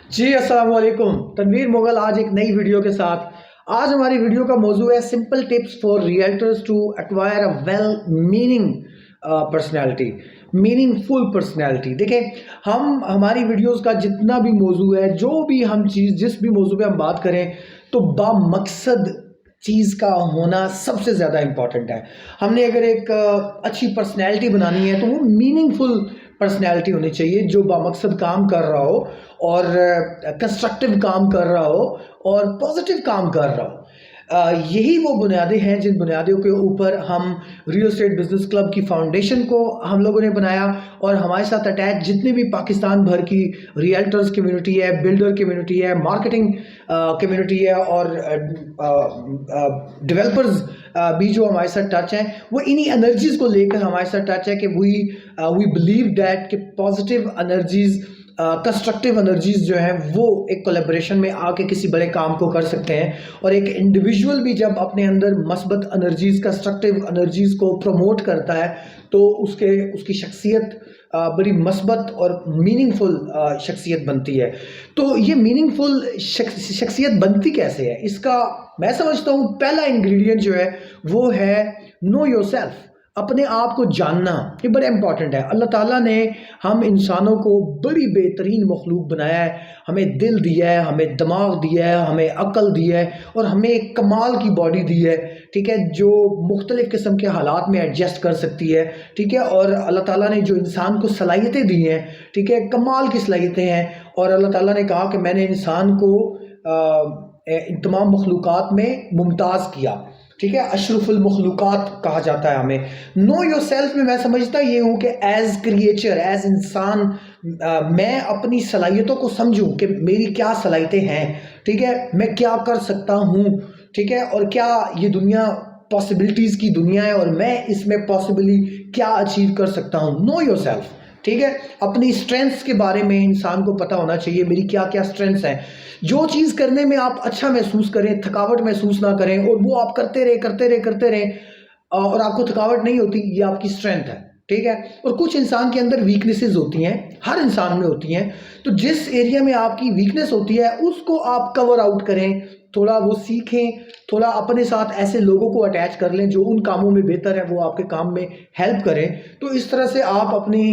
جی السلام علیکم، تنویر مغل آج ایک نئی ویڈیو کے ساتھ. آج ہماری ویڈیو کا موضوع ہے simple tips for realtors to acquire a well meaning personality, meaningful personality. دیکھیں، ہماری ویڈیوز کا جتنا بھی موضوع ہے، جو بھی ہم جس بھی موضوع پہ ہم بات کریں تو با مقصد چیز کا ہونا سب سے زیادہ امپورٹنٹ ہے. ہم نے اگر ایک اچھی پرسنالٹی بنانی ہے تو وہ میننگ فل پرسنالٹی ہونی چاہیے، جو بامقصد کام کر رہا ہو اور کنسٹرکٹیو کام کر رہا ہو اور پازیٹیو کام کر رہا ہو. یہی وہ بنیادیں ہیں جن بنیادوں کے اوپر ہم ریئل اسٹیٹ بزنس کلب کی فاؤنڈیشن کو ہم لوگوں نے بنایا، اور ہمارے ساتھ اٹیچ جتنے بھی پاکستان بھر کی ریئلٹرز کمیونٹی ہے، بلڈر کمیونٹی ہے، مارکیٹنگ کمیونٹی ہے اور ڈیولپرز بھی جو ہمارے ساتھ ٹچ ہیں، وہ انہی انرجیز کو لے کر ہمارے ساتھ ٹچ ہے کہ وی بلیو دیٹ کہ پازیٹیو انرجیز، کنسٹرکٹیو انرجیز جو ہیں وہ ایک کولیبریشن میں آ کے کسی بڑے کام کو کر سکتے ہیں. اور ایک انڈیویجول بھی جب اپنے اندر مثبت انرجیز، کنسٹرکٹیو انرجیز کو پروموٹ کرتا ہے تو اس کی شخصیت بڑی مثبت اور میننگ فل شخصیت بنتی ہے. تو یہ میننگ فل شخصیت بنتی کیسے ہے؟ اس کا میں سمجھتا ہوں پہلا انگریڈینٹ جو ہے وہ ہے نو یور سیلف، اپنے آپ کو جاننا. یہ بڑا امپورٹنٹ ہے. اللہ تعالیٰ نے ہم انسانوں کو بڑی بہترین مخلوق بنایا ہے، ہمیں دل دیا ہے، ہمیں دماغ دیا ہے، ہمیں عقل دی ہے اور ہمیں ایک کمال کی باڈی دی ہے، ٹھیک ہے، جو مختلف قسم کے حالات میں ایڈجسٹ کر سکتی ہے، ٹھیک ہے. اور اللہ تعالیٰ نے جو انسان کو صلاحیتیں دی ہیں، ٹھیک ہے، کمال کی صلاحیتیں ہیں. اور اللہ تعالیٰ نے کہا کہ میں نے انسان کو ان تمام مخلوقات میں ممتاز کیا، ٹھیک ہے، اشرف المخلوقات کہا جاتا ہے ہمیں. نو یور سیلف میں میں سمجھتا یہ ہوں کہ ایز کریچر، ایز انسان، میں اپنی صلاحیتوں کو سمجھوں کہ میری کیا صلاحیتیں ہیں، ٹھیک ہے، میں کیا کر سکتا ہوں، ٹھیک ہے، اور کیا یہ دنیا پاسبلٹیز کی دنیا ہے اور میں اس میں پاسبلی کیا اچیو کر سکتا ہوں. نو یور سیلف، ٹھیک ہے. اپنی اسٹرینتھس کے بارے میں انسان کو پتہ ہونا چاہیے، میری کیا کیا اسٹرینتھس ہیں. جو چیز کرنے میں آپ اچھا محسوس کریں، تھکاوٹ محسوس نہ کریں، اور وہ آپ کرتے رہیں اور آپ کو تھکاوٹ نہیں ہوتی، یہ آپ کی اسٹرینتھ ہے، ٹھیک ہے. اور کچھ انسان کے اندر ویکنیسز ہوتی ہیں، ہر انسان میں ہوتی ہیں. تو جس ایریا میں آپ کی ویکنیس ہوتی ہے اس کو آپ کور آؤٹ کریں، تھوڑا وہ سیکھیں، تھوڑا اپنے ساتھ ایسے لوگوں کو اٹیچ کر لیں جو ان کاموں میں بہتر ہے، وہ آپ کے کام میں ہیلپ کریں. تو اس طرح سے آپ اپنی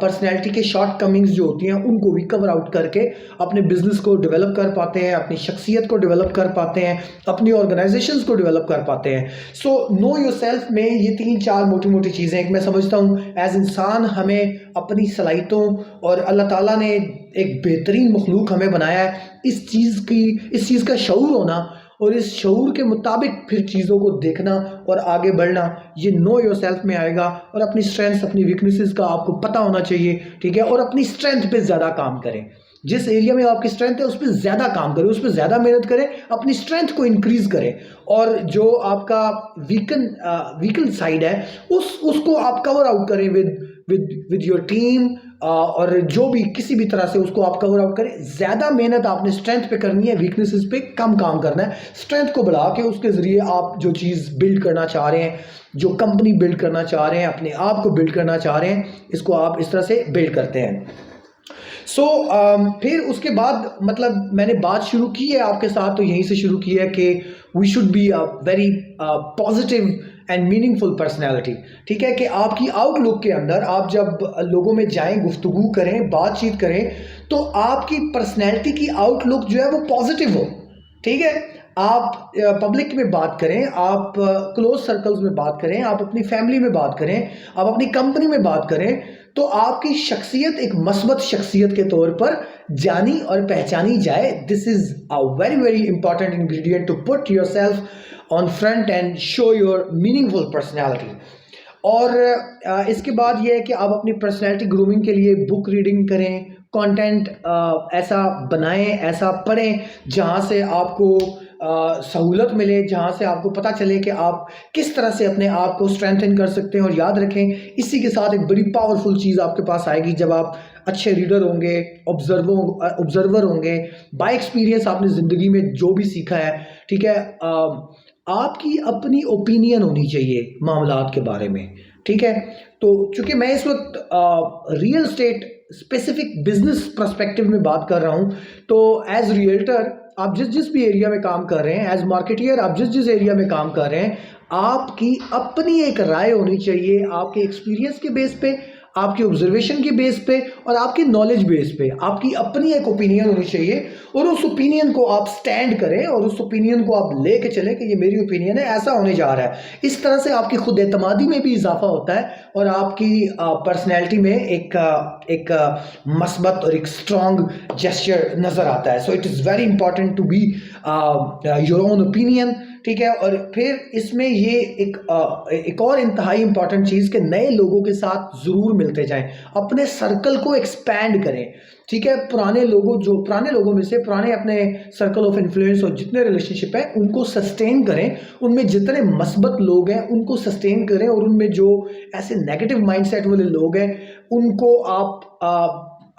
پرسنالٹی کے شارٹ کمنگز جو ہوتی ہیں ان کو بھی کور آؤٹ کر کے اپنے بزنس کو ڈیولپ کر پاتے ہیں، اپنی شخصیت کو ڈیولپ کر پاتے ہیں، اپنی آرگنائزیشنز کو ڈیولپ کر پاتے ہیں. سو نو یور سیلف میں یہ 3-4 موٹی چیزیں ایک میں سمجھتا ہوں ایز انسان ہمیں اپنی صلاحیتوں، اور اللہ تعالیٰ نے ایک بہترین مخلوق ہمیں بنایا ہے، اس چیز کا شعور ہونا اور اس شعور کے مطابق پھر چیزوں کو دیکھنا اور آگے بڑھنا، یہ نو یور سیلف میں آئے گا. اور اپنی اسٹرینتھس، اپنی ویکنیسز کا آپ کو پتہ ہونا چاہیے، ٹھیک ہے. اور اپنی اسٹرینتھ پہ زیادہ کام کریں، جس ایریا میں آپ کی اسٹرینتھ ہے اس پہ زیادہ کام کریں، اس پہ زیادہ محنت کریں، اپنی اسٹرینتھ کو انکریز کریں. اور جو آپ کا ویکن سائڈ ہے اس کو آپ کور آؤٹ کریں ود یور ٹیم، اور جو بھی کسی بھی طرح سے اس کو آپ کور آؤٹ کریں. زیادہ محنت آپ نے اسٹرینتھ پہ کرنی ہے، ویکنیسز پہ کم کام کرنا ہے. اسٹرینتھ کو بڑھا کے اس کے ذریعے آپ جو چیز بلڈ کرنا چاہ رہے ہیں، جو کمپنی بلڈ کرنا چاہ رہے ہیں، اپنے آپ کو بلڈ کرنا چاہ رہے ہیں، اس کو آپ اس طرح سے بلڈ کرتے ہیں. سو پھر اس کے بعد مطلب میں نے بات شروع کی ہے آپ کے ساتھ، تو یہیں سے شروع کی ہے کہ we should be a very positive and meaningful personality, ٹھیک ہے. کہ آپ کی آؤٹ لک کے اندر آپ جب لوگوں میں جائیں، گفتگو کریں، بات چیت کریں، تو آپ کی پرسنالٹی کی آؤٹ لک جو ہے وہ پازیٹیو ہو، ٹھیک ہے. آپ پبلک میں بات کریں، آپ کلوز سرکلز میں بات کریں، آپ اپنی فیملی میں بات کریں، آپ اپنی کمپنی میں بات کریں، تو آپ کی شخصیت ایک مثبت شخصیت کے طور پر جانی اور پہچانی جائے. This is a very very important ingredient to put yourself on front and show your meaningful personality. اور اس کے بعد یہ ہے کہ آپ اپنی پرسنالٹی گرومنگ کے لیے بک ریڈنگ کریں، کانٹینٹ ایسا بنائیں، ایسا پڑھیں جہاں سے آپ کو سہولت ملے، جہاں سے آپ کو پتہ چلے کہ آپ کس طرح سے اپنے آپ کو اسٹرینتھن کر سکتے ہیں. اور یاد رکھیں، اسی کے ساتھ ایک بڑی پاورفل چیز آپ کے پاس آئے گی جب آپ اچھے ریڈر ہوں گے، آبزرور ہوں گے، بائی ایکسپیرینس آپ نے زندگی میں جو بھی سیکھا ہے، ٹھیک ہے. آپ کی اپنی اوپینین ہونی چاہیے معاملات کے بارے میں، ٹھیک ہے. تو چونکہ میں اس وقت real estate specific business perspective میں بات کر رہا ہوں، تو ایز ریئلٹر آپ جس بھی ایریا میں کام کر رہے ہیں، ایز مارکیٹر آپ جس ایریا میں کام کر رہے ہیں، آپ کی اپنی ایک رائے ہونی چاہیے، آپ کے ایکسپیرینس کے بیس پہ، آپ کی آبزرویشن کے بیس پہ اور آپ کی نالج بیس پہ آپ کی اپنی ایک اوپینین ہونی چاہیے، اور اس اوپینین کو آپ سٹینڈ کریں اور اس اوپینین کو آپ لے کے چلیں کہ یہ میری اوپینین ہے، ایسا ہونے جا رہا ہے. اس طرح سے آپ کی خود اعتمادی میں بھی اضافہ ہوتا ہے اور آپ کی پرسنالٹی میں ایک مثبت اور ایک اسٹرانگ جیسچر نظر آتا ہے. So it is very important to be your own opinion. ٹھیک ہے. اور پھر اس میں یہ ایک اور انتہائی امپورٹنٹ چیز کہ نئے لوگوں کے ساتھ ضرور ملتے جائیں، اپنے سرکل کو ایکسپینڈ کریں. ٹھیک ہے. پرانے لوگوں میں سے پرانے اپنے سرکل آف انفلوئنس اور جتنے ریلیشن شپ ہیں ان کو سسٹین کریں، ان میں جتنے مثبت لوگ ہیں ان کو سسٹین کریں، اور ان میں جو ایسے نیگیٹو مائنڈ سیٹ والے لوگ ہیں ان کو آپ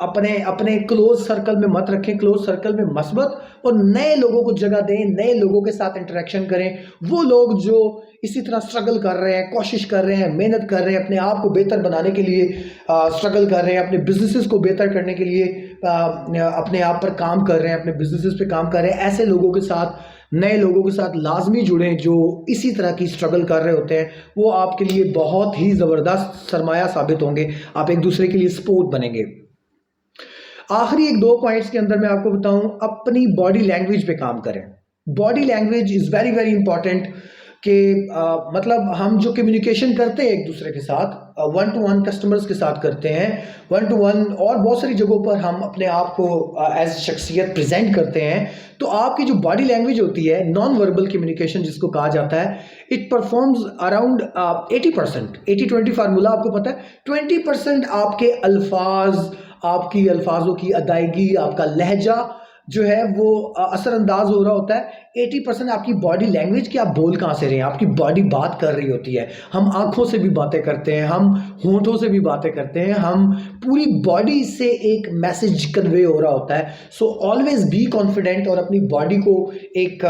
اپنے کلوز سرکل میں مت رکھیں. کلوز سرکل میں مثبت اور نئے لوگوں کو جگہ دیں، نئے لوگوں کے ساتھ انٹریکشن کریں. وہ لوگ جو اسی طرح اسٹرگل کر رہے ہیں، کوشش کر رہے ہیں، محنت کر رہے ہیں، اپنے آپ کو بہتر بنانے کے لیے اسٹرگل کر رہے ہیں، اپنے بزنسز کو بہتر کرنے کے لیے اپنے آپ پر کام کر رہے ہیں، اپنے بزنسز پہ کام کر رہے ہیں، ایسے لوگوں کے ساتھ، نئے لوگوں کے ساتھ لازمی جڑیں جو اسی طرح کی اسٹرگل کر رہے ہوتے ہیں. وہ آپ کے لیے بہت ہی زبردست سرمایہ ثابت ہوں گے، آپ ایک دوسرے کے لیے سپورٹ بنیں گے. آخری 2 پوائنٹس کے اندر میں آپ کو بتاؤں، اپنی باڈی لینگویج پہ کام کریں. Body language is very very important کہ مطلب ہم جو کمیونیکیشن کرتے ہیں ایک دوسرے کے ساتھ، 1 to 1 کسٹمرز کے ساتھ کرتے ہیں، 1 to 1 اور بہت ساری جگہوں پر ہم اپنے آپ کو ایز شخصیت پریزنٹ کرتے ہیں. تو آپ کی جو باڈی لینگویج ہوتی ہے، نان وربل کمیونیکیشن جس کو کہا جاتا ہے، اٹ پرفارمز اراؤنڈ 80%. 80-20 فارمولہ آپ کو پتہ ہے. 20% آپ کے الفاظ، آپ کی الفاظوں کی ادائیگی، آپ کا لہجہ جو ہے وہ اثر انداز ہو رہا ہوتا ہے. 80% آپ کی باڈی لینگویج کہ آپ بول کہاں سے رہے ہیں، آپ کی باڈی بات کر رہی ہوتی ہے. ہم آنکھوں سے بھی باتیں کرتے ہیں، ہم ہونٹوں سے بھی باتیں کرتے ہیں، ہم پوری باڈی سے ایک میسج کنوے ہو رہا ہوتا ہے. سو آلویز بی کانفیڈنٹ اور اپنی باڈی کو ایک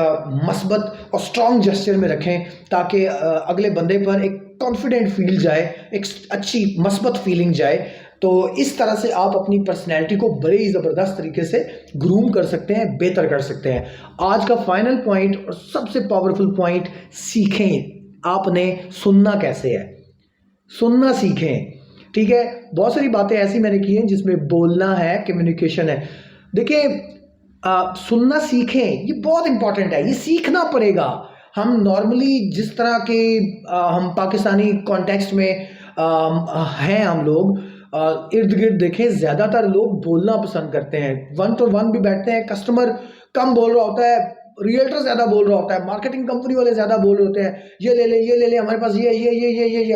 مثبت اور اسٹرانگ جسچر میں رکھیں تاکہ اگلے بندے پر ایک کانفیڈنٹ فیل جائے، ایک اچھی مثبت فیلنگ جائے. تو اس طرح سے آپ اپنی پرسنالٹی کو بڑے ہی زبردست طریقے سے گروم کر سکتے ہیں، بہتر کر سکتے ہیں. آج کا فائنل پوائنٹ اور سب سے پاورفل پوائنٹ، سیکھیں. آپ نے سننا کیسے ہے، سننا سیکھیں. ٹھیک ہے. بہت ساری باتیں ایسی میں نے کی ہیں جس میں بولنا ہے، کمیونیکیشن ہے. دیکھیں سننا سیکھیں، یہ بہت امپورٹنٹ ہے، یہ سیکھنا پڑے گا. ہم نارملی جس طرح کے ہم پاکستانی کانٹیکسٹ میں ہیں، ہم لوگ ارد گرد دیکھیں زیادہ تر لوگ بولنا پسند کرتے ہیں. 1 to 1 بھی بیٹھتے ہیں، کسٹمر کم بول رہا ہوتا ہے، ریئلٹر زیادہ بول رہا ہوتا ہے، مارکیٹنگ کمپنی والے زیادہ بول رہے ہوتے ہیں، یہ لے لے ہمارے پاس یہ.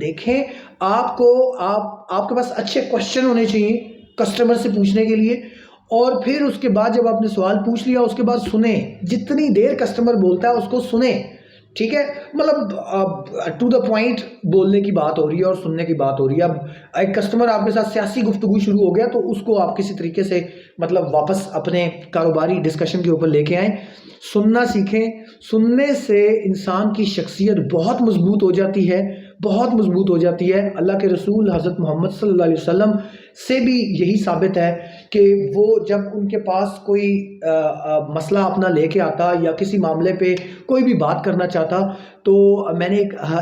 دیکھیں آپ کے پاس اچھے کوشچن ہونے چاہیے کسٹمر سے پوچھنے کے لیے، اور پھر اس کے بعد جب آپ نے سوال پوچھ لیا اس کے بعد سنیں. جتنی دیر کسٹمر بولتا ہے اس کو سنیں. ٹھیک ہے. مطلب ٹو دا پوائنٹ بولنے کی بات ہو رہی ہے اور سننے کی بات ہو رہی ہے. اب ایک کسٹمر آپ کے ساتھ سیاسی گفتگو شروع ہو گیا تو اس کو آپ کسی طریقے سے مطلب واپس اپنے کاروباری ڈسکشن کے اوپر لے کے آئیں. سننا سیکھیں. سننے سے انسان کی شخصیت بہت مضبوط ہو جاتی ہے، بہت مضبوط ہو جاتی ہے. اللہ کے رسول حضرت محمد صلی اللہ علیہ وسلم سے بھی یہی ثابت ہے کہ وہ جب ان کے پاس کوئی مسئلہ اپنا لے کے آتا یا کسی معاملے پہ کوئی بھی بات کرنا چاہتا، تو میں نے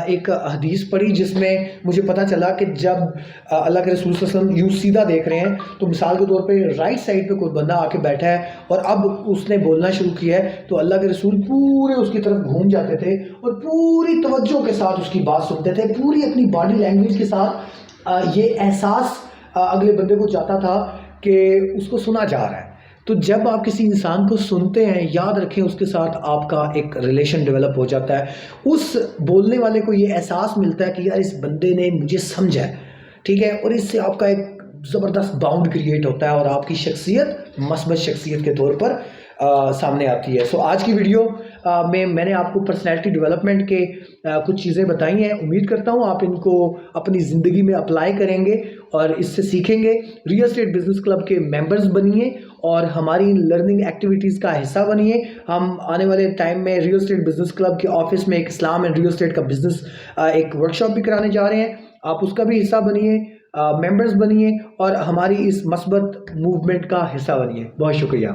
ایک حدیث پڑھی جس میں مجھے پتا چلا کہ جب اللہ کے رسول صلی اللہ علیہ وسلم یوں سیدھا دیکھ رہے ہیں تو مثال کے طور پہ رائٹ سائڈ پہ کوئی بندہ آ کے بیٹھا ہے اور اب اس نے بولنا شروع کیا ہے تو اللہ کے رسول پورے اس کی طرف گھوم جاتے تھے اور پوری توجہ کے ساتھ اس کی بات سنتے تھے، پوری اپنی باڈی لینگویج کے ساتھ یہ احساس اگلے بندے کو جاتا تھا کہ اس کو سنا جا رہا ہے. تو جب آپ کسی انسان کو سنتے ہیں، یاد رکھیں اس کے ساتھ آپ کا ایک ریلیشن ڈیولپ ہو جاتا ہے. اس بولنے والے کو یہ احساس ملتا ہے کہ یار اس بندے نے مجھے سمجھا ہے. ٹھیک ہے. اور اس سے آپ کا ایک زبردست باؤنڈ کریٹ ہوتا ہے اور آپ کی شخصیت مثبت شخصیت کے طور پر سامنے آتی ہے. سو آج کی ویڈیو میں نے آپ کو پرسنالٹی ڈیولپمنٹ کے کچھ چیزیں بتائی ہیں. امید کرتا ہوں آپ ان کو اپنی زندگی میں اپلائی کریں گے اور اس سے سیکھیں گے. ریئل اسٹیٹ بزنس کلب کے ممبرز بنیے اور ہماری لرننگ ایکٹیویٹیز کا حصہ بنیے. ہم آنے والے ٹائم میں ریئل اسٹیٹ بزنس کلب کے آفس میں ایک اسلام اینڈ ریئل اسٹیٹ کا بزنس ایک ورک شاپ بھی کرانے جا رہے ہیں. آپ اس کا بھی حصہ بنیے, ممبرز بنیے اور ہماری اس مثبت موومنٹ کا حصہ بنیے. بہت شکریہ.